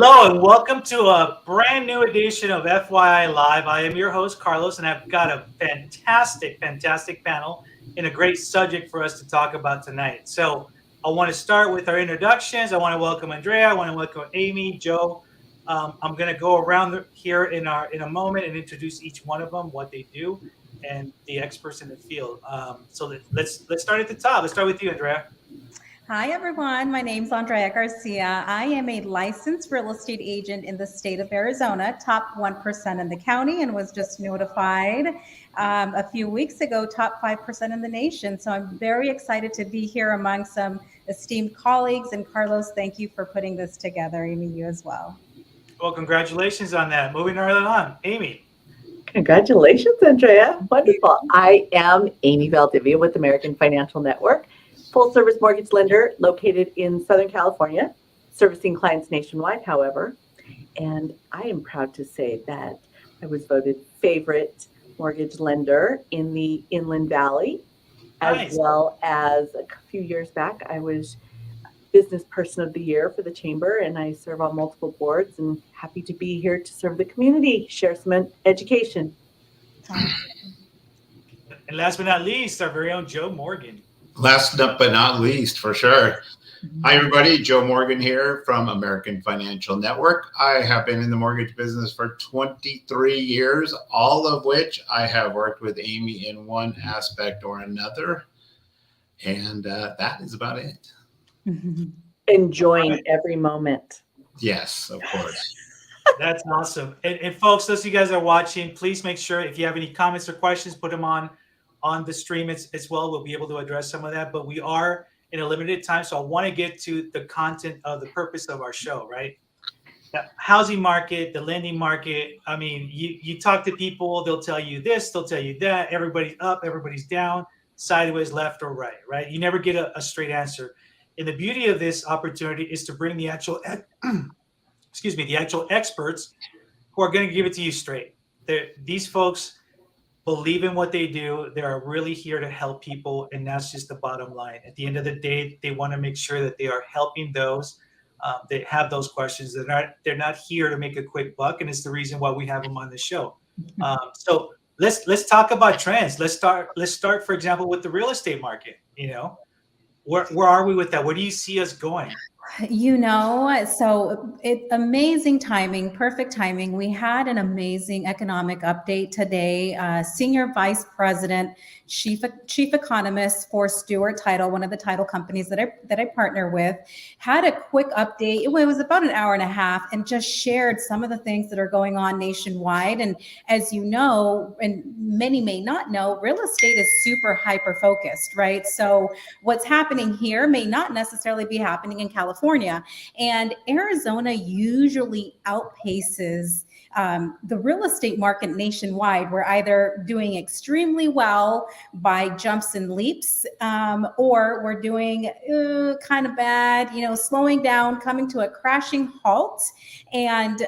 Hello and welcome to a brand new edition of F.Y.I. Live. I am your host, Carlos, and I've got a fantastic panel and a great subject for us to talk about tonight. So I want to start with our introductions. I want to welcome Andrea. I want to welcome Amy, Joe. I'm going to go around here in a moment and introduce each one of them, what they do, and the experts in the field. So let's start at the top. Let's start with you, Andrea. Hi, everyone. My name's Andrea Garcia. I am a licensed real estate agent in the state of Arizona, top 1% in the county, and was just notified a few weeks ago, top 5% in the nation. So I'm very excited to be here among some esteemed colleagues. And Carlos, thank you for putting this together. Amy, you as well. Well, congratulations on that. Moving right on. Amy. Congratulations, Andrea. Wonderful. I am Amy Valdivia with American Financial Network, full service mortgage lender located in Southern California, servicing clients nationwide, however. And I am proud to say that I was voted favorite mortgage lender in the Inland Valley, Nice. as well as a few years back, I was Business Person of the Year for the Chamber, and I serve on multiple boards and happy to be here to serve the community, share some education. And last but not least, our very own Joe Morgan. Last but not least, for sure. Hi, everybody. Joe Morgan here from American Financial Network. I have been in the mortgage business for 23 years, all of which I have worked with Amy in one aspect or another. And that is about it. Enjoying every moment. Yes, of course. That's awesome. And folks, those of you guys are watching, please make sure if you have any comments or questions, put them on the stream as well. We'll be able to address some of that, but we are in a limited time. So I want to get to the content of the purpose of our show, right? The housing market, the lending market. I mean, you talk to people, they'll tell you this, they'll tell you that. Everybody's up, everybody's down, sideways, left or right, right? You never get a straight answer. And the beauty of this opportunity is to bring the actual, the actual experts who are going to give it to you straight. These folks believe in what they do. They are really here to help people, and that's just the bottom line. At the end of the day, they want to make sure that they are helping those that have those questions. They're not here to make a quick buck, and it's the reason why we have them on the show. So let's talk about trends. Let's start, for example, with the real estate market. You know, where are we with that? Where do you see us going? Amazing timing, perfect timing. We had an amazing economic update today. Senior Vice President, Chief Economist for Stewart Title, one of the title companies that I partner with, had a quick update. It was about an hour and a half, and just shared some of the things that are going on nationwide. And as you know, and many may not know, real estate is super hyper focused, right? So what's happening here may not necessarily be happening in California. And Arizona usually outpaces the real estate market nationwide. We're either doing extremely well by jumps and leaps, or we're doing kind of bad, slowing down, coming to a crashing halt. And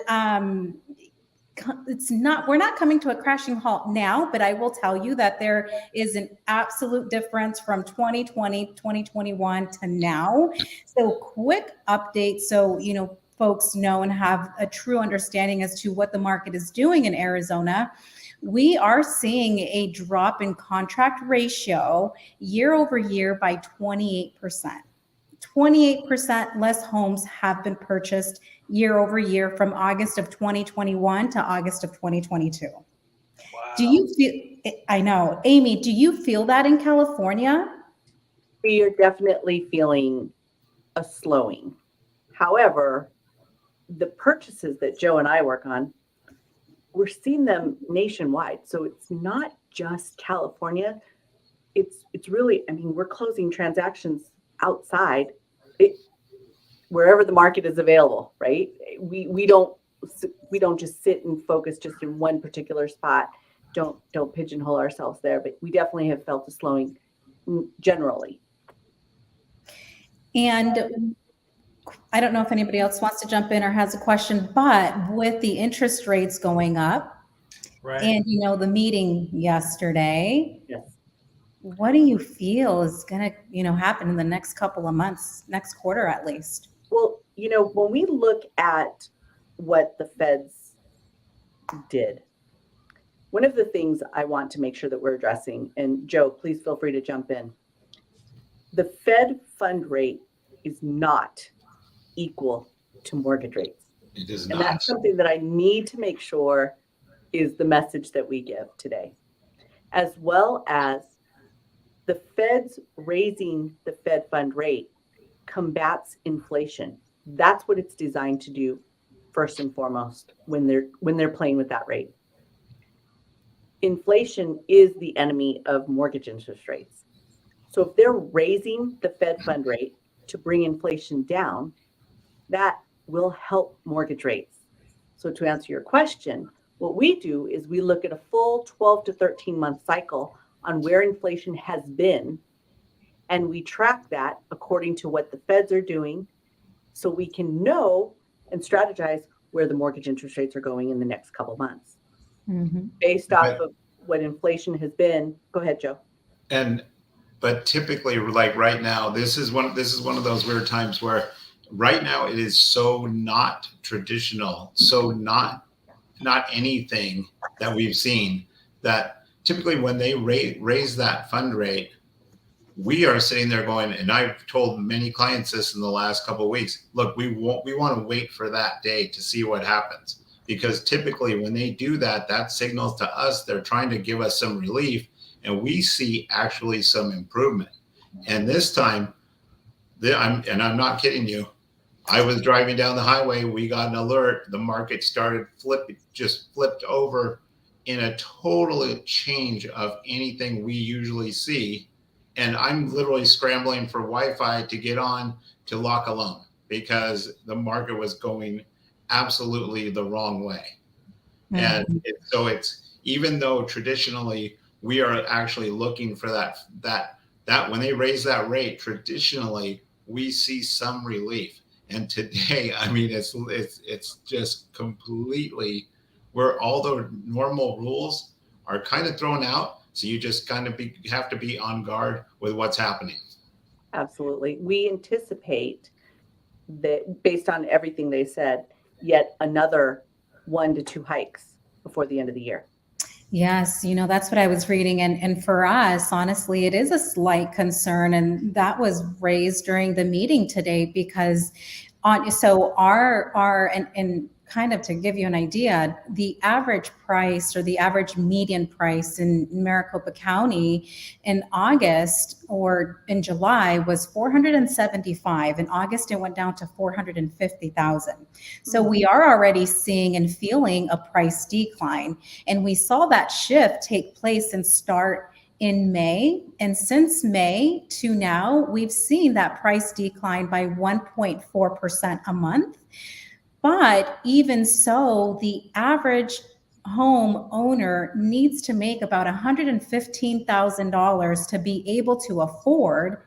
we're not coming to a crashing halt now, but I will tell you that there is an absolute difference from 2020, 2021 to now. So quick update. So, folks know and have a true understanding as to what the market is doing in Arizona. We are seeing a drop in contract ratio year over year by 28%. 28% less homes have been purchased year over year from August of 2021 to August of 2022. Wow. Do you feel, I know, Amy, do you feel that in California? We are definitely feeling a slowing. However, the purchases that Joe and I work on, we're seeing them nationwide. So it's not just California. It's really, we're closing transactions outside, wherever the market is available, right? We don't just sit and focus just in one particular spot. Don't pigeonhole ourselves there, but we definitely have felt a slowing generally. And I don't know if anybody else wants to jump in or has a question, but with the interest rates going up, right, and the meeting yesterday, yes, what do you feel is going to happen in the next couple of months, next quarter at least? Well, when we look at what the feds did. One of the things I want to make sure that we're addressing, and Joe, please feel free to jump in. The Fed fund rate is not equal to mortgage rates. It is And not. that's something that I need to make sure is the message that we give today, as well as the Fed's raising the Fed fund rate combats inflation. That's what it's designed to do first and foremost when they're playing with that rate. Inflation is the enemy of mortgage interest rates. So if they're raising the Fed fund rate to bring inflation down, that will help mortgage rates. So to answer your question, what we do is we look at a full 12 to 13 month cycle on where inflation has been, and we track that according to what the feds are doing, so we can know and strategize where the mortgage interest rates are going in the next couple months. Based off of what inflation has been. Go ahead, Joe. But typically, like right now, this is one of those weird times where right now it is so not traditional, so not anything that we've seen, that typically when they raise that fund rate, we are sitting there going, and I've told many clients this in the last couple of weeks, look, we want to wait for that day to see what happens, because typically when they do that, that signals to us they're trying to give us some relief, and we see actually some improvement. And this time, I'm not kidding you, I was driving down the highway, we got an alert, the market started flipped over in a total change of anything we usually see. And I'm literally scrambling for Wi-Fi to get on to lock a loan because the market was going absolutely the wrong way. And so it's, even though traditionally we are actually looking for that when they raise that rate, traditionally we see some relief. And today, I mean, it's just completely where all the normal rules are kind of thrown out. So you just kind of have to be on guard with what's happening. Absolutely. We anticipate that, based on everything they said, yet another 1 to 2 hikes before the end of the year. Yes, that's what I was reading. And for us, honestly, it is a slight concern. And that was raised during the meeting today because and kind of to give you an idea, the average price or the average median price in Maricopa County in August or in July was $475,000. In August, it went down to $450,000. So we are already seeing and feeling a price decline. And we saw that shift take place and start in May. And since May to now, we've seen that price decline by 1.4% a month. But even so, the average home owner needs to make about $115,000 to be able to afford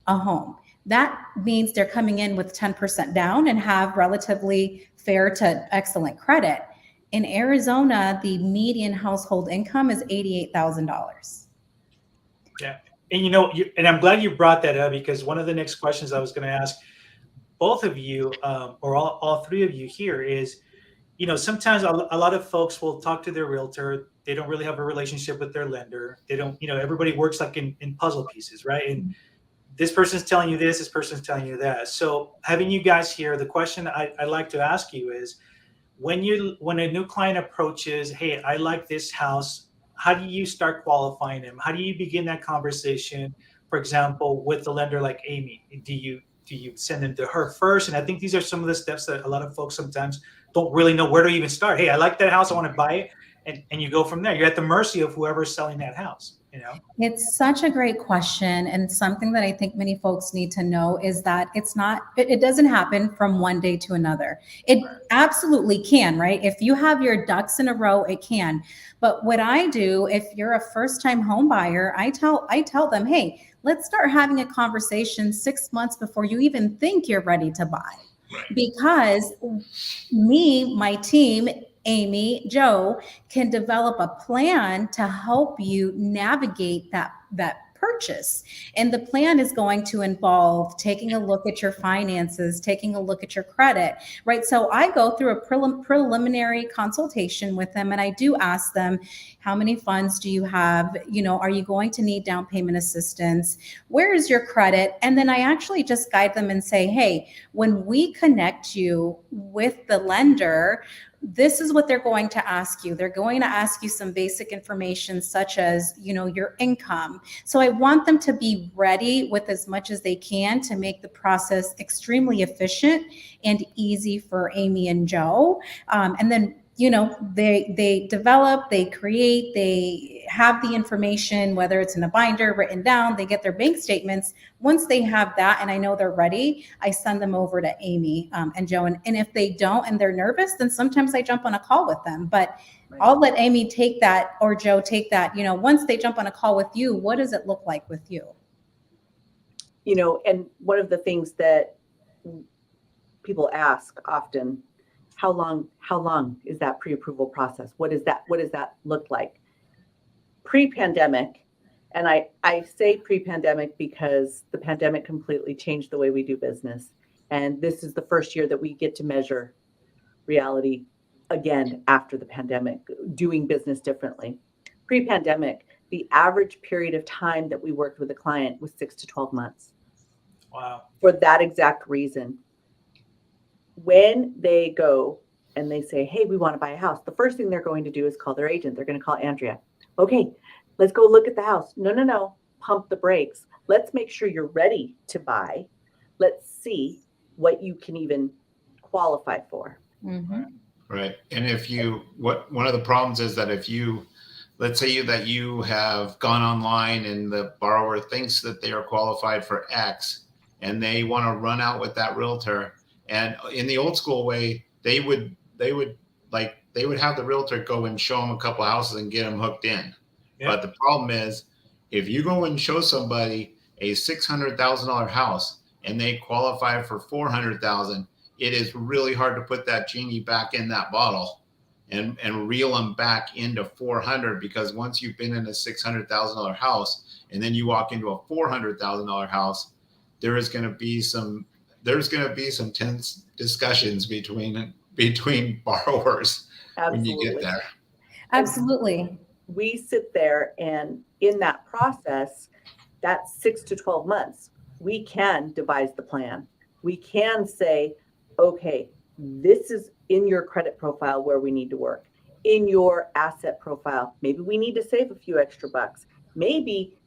a home. That means they're coming in with 10% down and have relatively fair to excellent credit. In Arizona, the median household income is $88,000. Yeah. And and I'm glad you brought that up, because one of the next questions I was going to ask both of you, or all three of you here, is, sometimes a lot of folks will talk to their realtor. They don't really have a relationship with their lender. They don't, everybody works like in puzzle pieces, right? And this person's telling you this person's telling you that. So having you guys here, the question I'd like to ask you is, when a new client approaches, hey, I like this house, how do you start qualifying them? How do you begin that conversation, for example, with the lender like Amy? Do you send them to her first? And I think these are some of the steps that a lot of folks sometimes don't really know where to even start. Hey, I like that house, I want to buy it. And you go from there. You're at the mercy of whoever's selling that house. It's such a great question, and something that I think many folks need to know is that it doesn't happen from one day to another. It absolutely can, right? If you have your ducks in a row, it can. But what I do, if you're a first-time home buyer, I tell them, hey, let's start having a conversation 6 months before you even think you're ready to buy. Right. Because me, my team, Amy, Joe, can develop a plan to help you navigate that purchase. And the plan is going to involve taking a look at your finances, taking a look at your credit, right? So I go through a preliminary consultation with them, and I do ask them, how many funds do you have? Are you going to need down payment assistance? Where is your credit? And then I actually just guide them and say, hey, when we connect you with the lender, this is what they're going to ask you. They're going to ask you some basic information such as, your income. So I want them to be ready with as much as they can to make the process extremely efficient and easy for Amy and Joe. And then they develop, they create, they have the information, whether it's in a binder, written down, they get their bank statements. Once they have that, and I know they're ready, I send them over to Amy and Joe. And if they don't and they're nervous, then sometimes I jump on a call with them. But I'll let Amy take that, or Joe take that. Once they jump on a call with you, what does it look like with you? And one of the things that people ask often, how long is that pre-approval process? What does that look like? Pre-pandemic, and I say pre-pandemic because the pandemic completely changed the way we do business. And this is the first year that we get to measure reality again after the pandemic, doing business differently. Pre-pandemic, the average period of time that we worked with a client was 6 to 12 months. Wow. For that exact reason. When they go and they say, hey, we want to buy a house, the first thing they're going to do is call their agent. They're going to call Andrea. Okay, let's go look at the house. No. Pump the brakes. Let's make sure you're ready to buy. Let's see what you can even qualify for. Mm-hmm. Right. And one of the problems is that let's say that you have gone online and the borrower thinks that they are qualified for X and they want to run out with that realtor. And in the old school way, they would have the realtor go and show them a couple of houses and get them hooked in. Yep. But the problem is, if you go and show somebody a $600,000 house and they qualify for $400,000, it is really hard to put that genie back in that bottle and reel them back into 400, because once you've been in a $600,000 house and then you walk into a $400,000 house, there's going to be some tense discussions between borrowers. Absolutely. When you get there. Absolutely. We sit there, and in that process, that's 6 to 12 months, we can devise the plan. We can say, okay, this is in your credit profile where we need to work. In your asset profile, maybe we need to save a few extra bucks. Maybe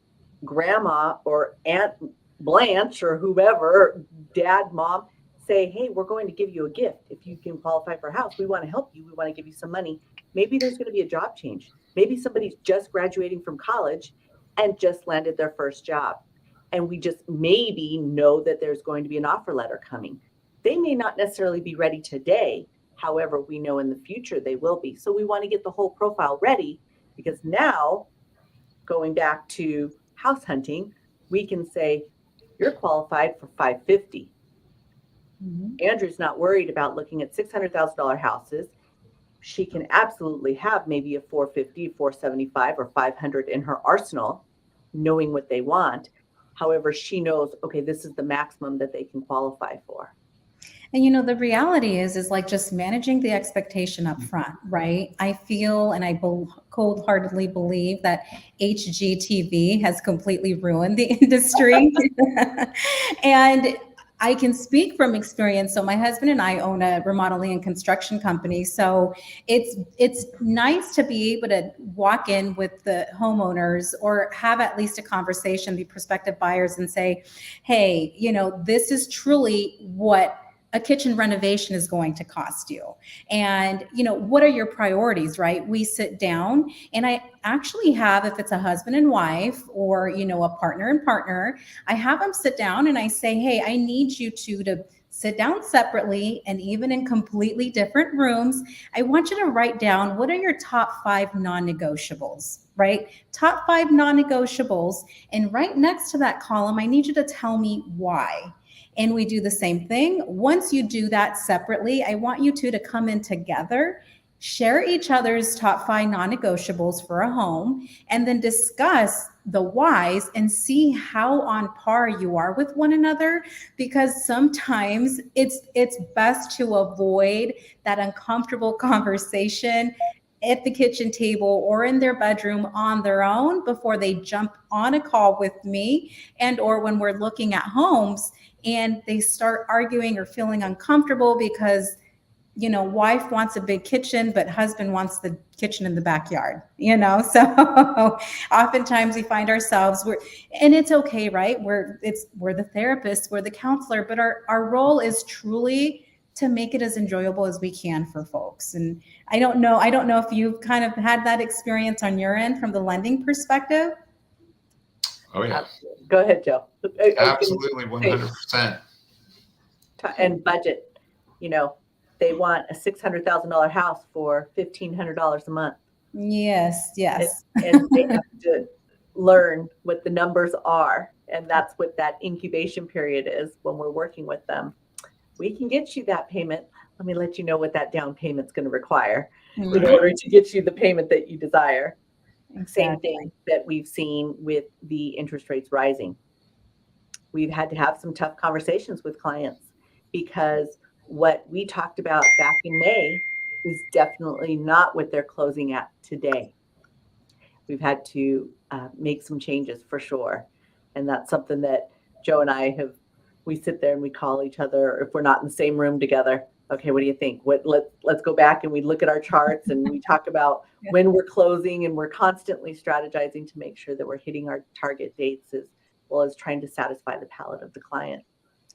grandma or Aunt Blanche or whoever, dad, mom, say, hey, we're going to give you a gift. If you can qualify for a house, we want to help you. We want to give you some money. Maybe there's going to be a job change. Maybe somebody's just graduating from college and just landed their first job. And we just maybe know that there's going to be an offer letter coming. They may not necessarily be ready today. However, we know in the future they will be. So we want to get the whole profile ready, because now, going back to house hunting, we can say, you're qualified for $550. Mm-hmm. Andrew's not worried about looking at $600,000 houses. She can absolutely have maybe a $450, $475, or $500 in her arsenal, knowing what they want. However, she knows, okay, this is the maximum that they can qualify for. And the reality is like just managing the expectation up front, right? I feel, and I cold-heartedly believe that HGTV has completely ruined the industry. And I can speak from experience. So my husband and I own a remodeling and construction company. So it's nice to be able to walk in with the homeowners, or have at least a conversation, the prospective buyers, and say, hey, this is truly what a kitchen renovation is going to cost you. And, what are your priorities, right? We sit down, and I actually have, if it's a husband and wife, or, a partner and partner, I have them sit down and I say, hey, I need you to sit down separately, and even in completely different rooms. I want you to write down, what are your top 5 non-negotiables, right? Top 5 non-negotiables. And right next to that column, I need you to tell me why. And we do the same thing. Once you do that separately, I want you two to come in together, share each other's top 5 non-negotiables for a home, and then discuss the whys and see how on par you are with one another, because sometimes it's best to avoid that uncomfortable conversation at the kitchen table or in their bedroom on their own before they jump on a call with me, and or when we're looking at homes and they start arguing or feeling uncomfortable because wife wants a big kitchen, but husband wants the kitchen in the backyard, So oftentimes we find ourselves and it's okay, right? We're the therapist, we're the counselor, but our role is truly to make it as enjoyable as we can for folks. And I don't know if you've kind of had that experience on your end from the lending perspective. Oh yeah. Absolutely. Go ahead, Joe. Absolutely, 100%. And budget, they want a $600,000 house for $1,500 a month. Yes. And they have to learn what the numbers are. And that's what that incubation period is when we're working with them. We can get you that payment. Let me let you know what that down payment's going to require in order to get you the payment that you desire. Exactly. Same thing that we've seen with the interest rates rising. We've had to have some tough conversations with clients because what we talked about back in May is definitely not what they're closing at today. We've had to make some changes for sure. And that's something that Joe and I we sit there and we call each other if we're not in the same room together. Okay, what do you think? Let's go back and we look at our charts and we talk about when we're closing, and we're constantly strategizing to make sure that we're hitting our target dates as well as trying to satisfy the palate of the client.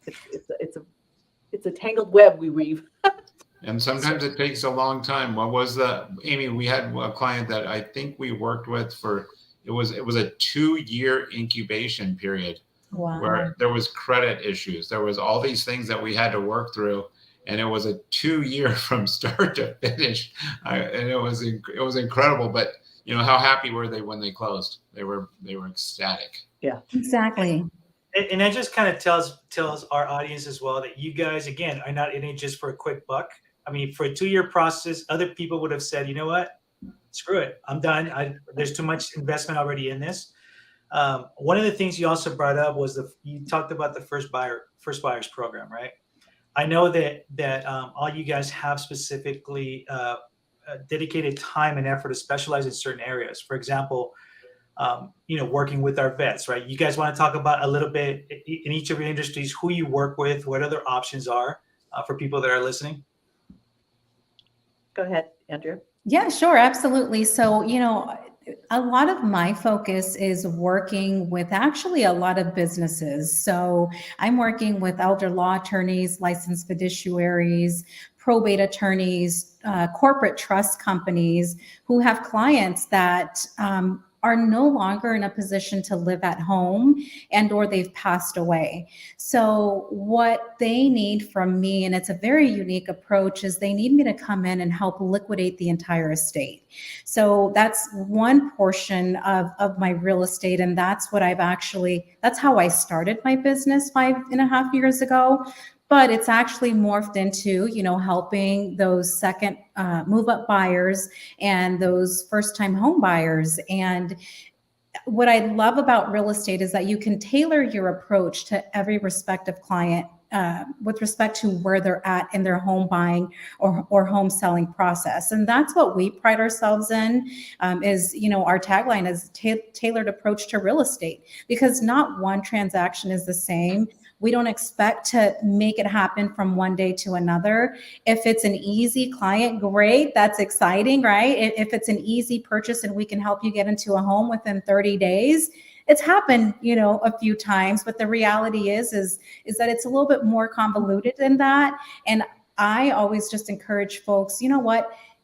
It's a tangled web we weave. And sometimes it takes a long time. Amy, we had a client that I think we worked with it was a 2-year incubation period. Wow. Where there was credit issues. There was all these things that we had to work through. And it was a 2-year from start to finish. And it was incredible. But how happy were they when they closed? They were ecstatic. Yeah, exactly. And that just kind of tells our audience as well that you guys, again, are not in it just for a quick buck. I mean, for a 2-year process, other people would have said, you know what, screw it, I'm done. There's too much investment already in this. One of the things you also brought up was you talked about the first buyers program, right? I know that all you guys have specifically dedicated time and effort to specialize in certain areas. For example, working with our vets, right? You guys want to talk about a little bit in each of your industries, who you work with, what other options are for people that are listening? Go ahead, Andrea. Yeah, sure. Absolutely. So, a lot of my focus is working with actually a lot of businesses. So I'm working with elder law attorneys, licensed fiduciaries, probate attorneys, corporate trust companies who have clients that are no longer in a position to live at home and or they've passed away. So what they need from me, and it's a very unique approach, is they need me to come in and help liquidate the entire estate. So that's one portion of my real estate. And that's how I started my business 5.5 years ago. But it's actually morphed into, helping those second move up buyers and those first time home buyers. And what I love about real estate is that you can tailor your approach to every respective client with respect to where they're at in their home buying or home selling process. And that's what we pride ourselves in, is, our tagline is tailored approach to real estate, because not one transaction is the same. We don't expect to make it happen from one day to another. If it's an easy client, great, that's exciting, right? If it's an easy purchase and we can help you get into a home within 30 days, it's happened, a few times, but the reality is that it's a little bit more convoluted than that. And I always just encourage folks,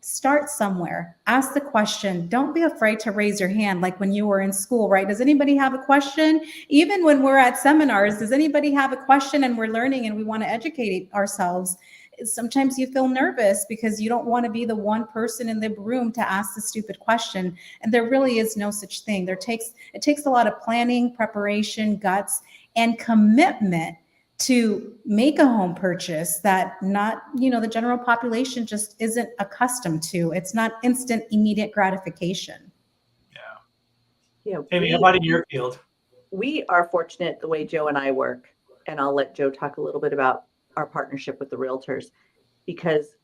start somewhere. Ask the question. Don't be afraid to raise your hand like when you were in school, right? Does anybody have a question? Even when we're at seminars, does anybody have a question and we're learning and we want to educate ourselves? Sometimes you feel nervous because you don't want to be the one person in the room to ask the stupid question. And there really is no such thing. It takes a lot of planning, preparation, guts, and commitment to make a home purchase that not, the general population just isn't accustomed to. It's not instant, immediate gratification. Yeah. Amy, how about in your field? We are fortunate the way Joe and I work, and I'll let Joe talk a little bit about our partnership with the realtors, because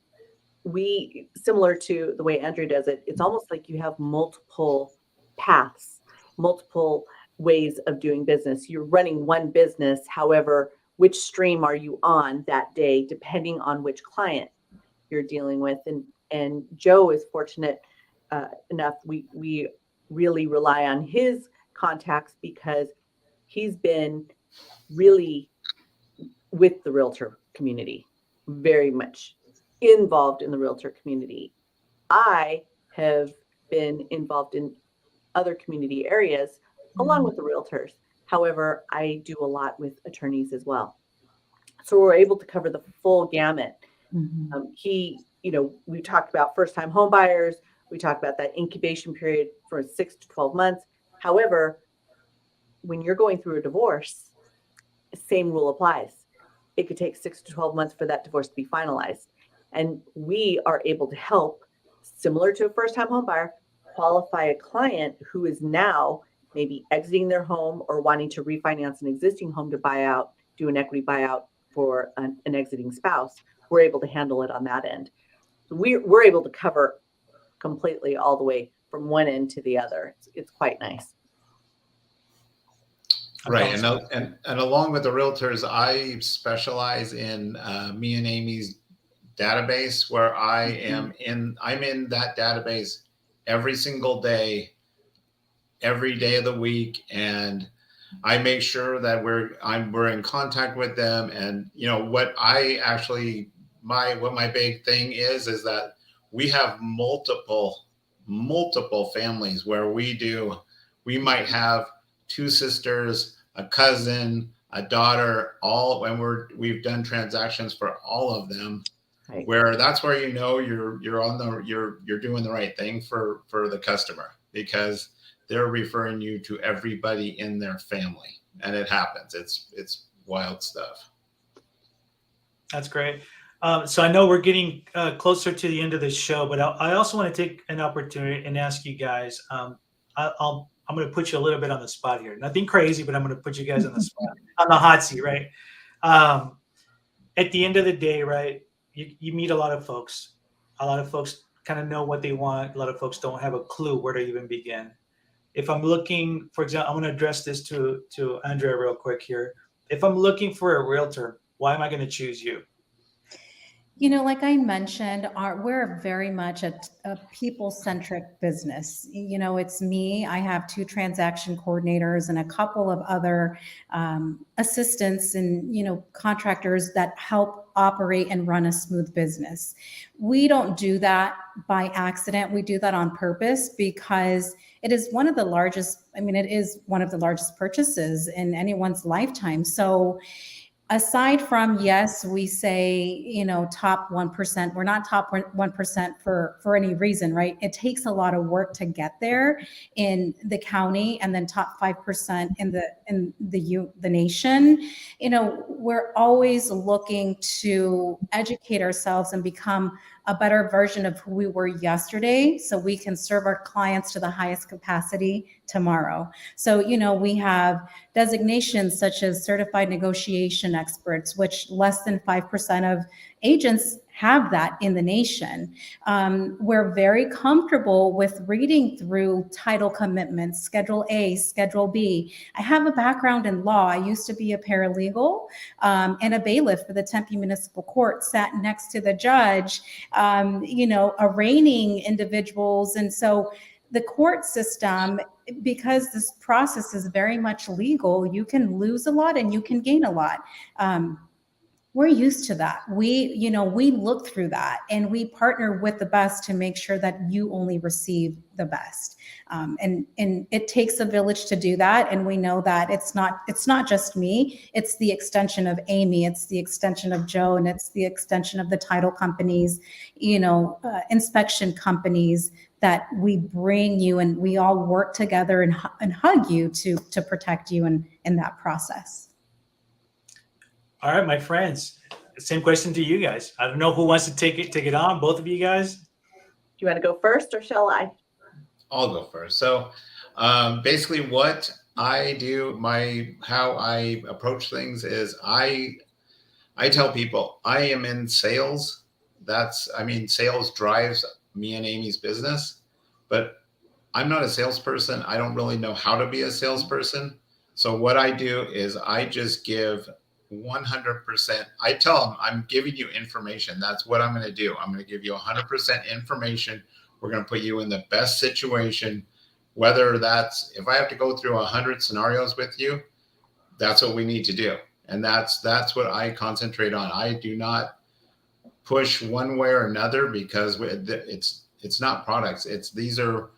we, similar to the way Andrew does it, it's almost like you have multiple paths, multiple ways of doing business. You're running one business, however, which stream are you on that day, depending on which client you're dealing with. And Joe is fortunate enough. We really rely on his contacts because he's been really with the realtor community, very much involved in the realtor community. I have been involved in other community areas along with the realtors. However, I do a lot with attorneys as well. So we're able to cover the full gamut. We talked about first-time home buyers. We talked about that incubation period for 6 to 12 months. However, when you're going through a divorce, same rule applies. It could take 6 to 12 months for that divorce to be finalized. And we are able to help, similar to a first-time home buyer, qualify a client who is now maybe exiting their home or wanting to refinance an existing home to buy out, do an equity buyout for an exiting spouse. We're able to handle it on that end. So we're able to cover completely all the way from one end to the other. It's quite nice. Right. And along with the realtors, I specialize in me and Amy's database, where I'm in that database every single day, every day of the week. And I make sure that we're in contact with them. And what my big thing is that we have multiple families where we might have 2 sisters, a cousin, a daughter, all, and we've done transactions for all of them. Right. Where that's where you're doing the right thing for the customer, because they're referring you to everybody in their family, and it happens. It's wild stuff. That's great. So I know we're getting closer to the end of the show, but I also want to take an opportunity and ask you guys. I'm going to put you a little bit on the spot here. Nothing crazy, but I'm going to put you guys on the spot, on the hot seat, right? At the end of the day, right? You meet a lot of folks. A lot of folks kind of know what they want. A lot of folks don't have a clue where to even begin. If I'm looking, for example, I'm going to address this to Andrea real quick here. If I'm looking for a realtor, why am I going to choose you? Like I mentioned, we're very much a people-centric business. It's me. I have 2 transaction coordinators and a couple of other assistants and, contractors that help operate and run a smooth business. We don't do that by accident. We do that on purpose because it is one of the largest purchases in anyone's lifetime. So aside from, yes, we say, top 1%, we're not top 1% for any reason, right? It takes a lot of work to get there in the county, and then top 5% in the nation. We're always looking to educate ourselves and become a better version of who we were yesterday, so we can serve our clients to the highest capacity tomorrow. So, we have designations such as certified negotiation experts, which less than 5% of agents have that in the nation. We're very comfortable with reading through title commitments, Schedule A, Schedule B. I have a background in law. I used to be a paralegal and a bailiff for the Tempe Municipal Court, sat next to the judge, arraigning individuals. And so the court system, because this process is very much legal, you can lose a lot and you can gain a lot. We're used to that. We look through that and we partner with the best to make sure that you only receive the best. And it takes a village to do that. And we know that it's not just me, it's the extension of Amy, it's the extension of Joe, and it's the extension of the title companies, inspection companies, that we bring you, and we all work together and hug you to protect you in that process. All right, my friends. Same question to you guys. I don't know who wants to take it on. Both of you guys. Do you want to go first or shall I? I'll go first. So basically what I do, how I approach things is I tell people I am in sales. Sales drives me and Amy's business, but I'm not a salesperson. I don't really know how to be a salesperson. So what I do is I just give 100%. I tell them I'm giving you information. That's what I'm going to do. I'm going to give you 100% information. We're going to put you in the best situation, whether that's, if I have to go through 100 scenarios with you, that's what we need to do. And that's what I concentrate on. I do not push one way or another because it's not products. These are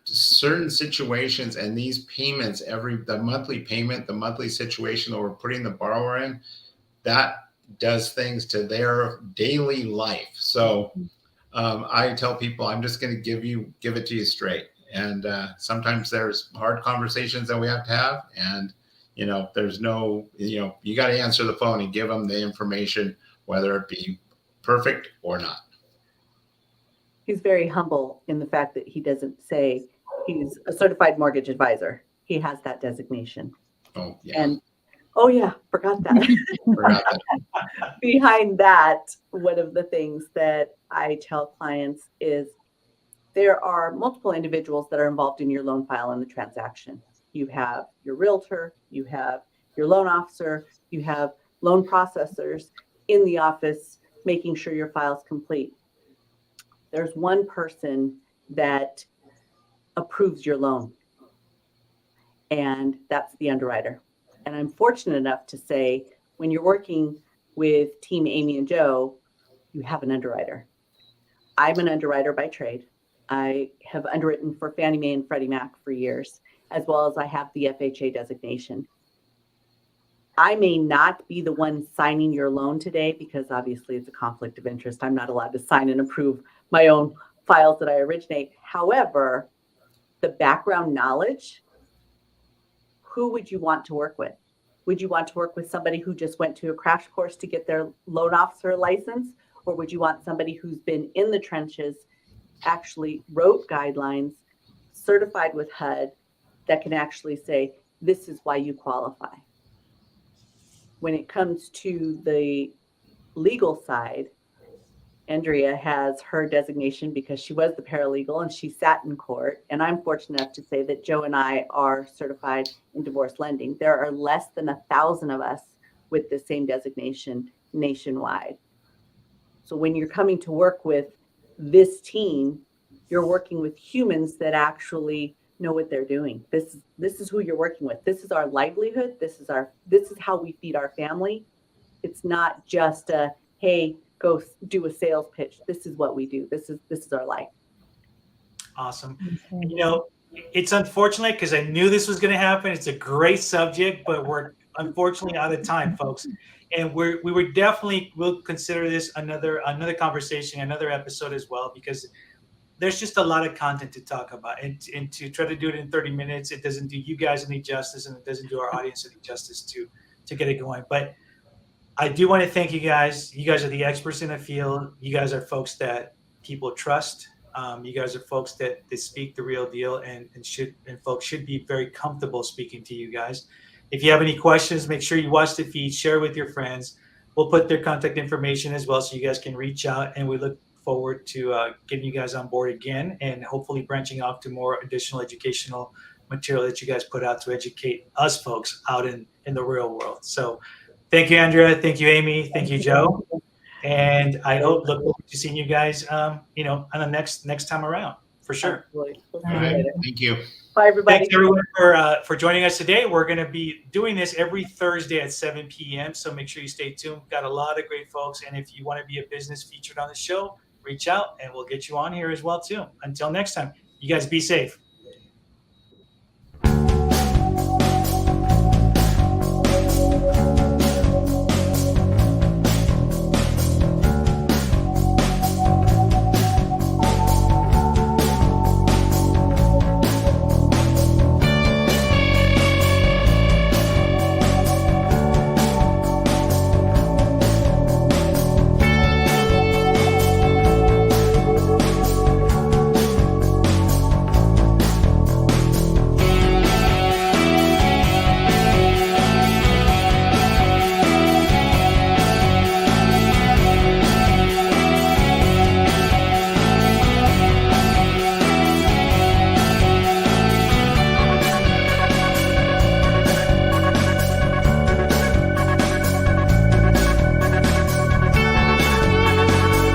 certain situations, and these payments, the monthly payment, the monthly situation that we're putting the borrower in, that does things to their daily life. So I tell people I'm just going to give it to you straight. And sometimes there's hard conversations that we have to have, and there's no, you got to answer the phone and give them the information, whether it be perfect or not. He's very humble in the fact that he doesn't say he's a certified mortgage advisor. He has that designation. Oh, yeah. And forgot that. Behind that, one of the things that I tell clients is there are multiple individuals that are involved in your loan file and the transaction. You have your realtor, you have your loan officer, you have loan processors in the office making sure your file's complete. There's one person that approves your loan, and that's the underwriter. And I'm fortunate enough to say, when you're working with Team Amy and Joe, you have an underwriter. I'm an underwriter by trade. I have underwritten for Fannie Mae and Freddie Mac for years, as well as I have the FHA designation. I may not be the one signing your loan today because obviously it's a conflict of interest. I'm not allowed to sign and approve my own files that I originate. However, the background knowledge, who would you want to work with? Would you want to work with somebody who just went to a crash course to get their loan officer license? Or would you want somebody who's been in the trenches, actually wrote guidelines, certified with HUD, that can actually say, this is why you qualify? When it comes to the legal side, Andrea has her designation because she was the paralegal and she sat in court. And I'm fortunate enough to say that Joe and I are certified in divorce lending. There are less than 1,000 of us with the same designation nationwide. So when you're coming to work with this team, you're working with humans that actually know what they're doing. This is who you're working with. This is our livelihood. This is how we feed our family. It's not just a, hey, go do a sales pitch. This is what we do. This is our life. Awesome. It's unfortunate because I knew this was going to happen. It's a great subject, but we're unfortunately out of time, folks. And we'll consider this another conversation, another episode as well, because there's just a lot of content to talk about, and to try to do it in 30 minutes, it doesn't do you guys any justice, and it doesn't do our audience any justice to get it going. But I do want to thank you guys. You guys are the experts in the field. You guys are folks that people trust. You guys are folks that speak the real deal, and folks should be very comfortable speaking to you guys. If you have any questions, make sure you watch the feed, share with your friends. We'll put their contact information as well, so you guys can reach out, and we look forward to getting you guys on board again, and hopefully branching off to more additional educational material that you guys put out to educate us folks out in the real world. So thank you, Andrea. Thank you, Amy. Thank you, Joe. And I look forward to seeing you guys, on the next time around, for sure. Absolutely. All right. Thank you. Bye, everybody. Thanks, everyone, for joining us today. We're going to be doing this every Thursday at 7 p.m., so make sure you stay tuned. We've got a lot of great folks, and if you want to be a business featured on the show, reach out, and we'll get you on here as well, too. Until next time, you guys be safe.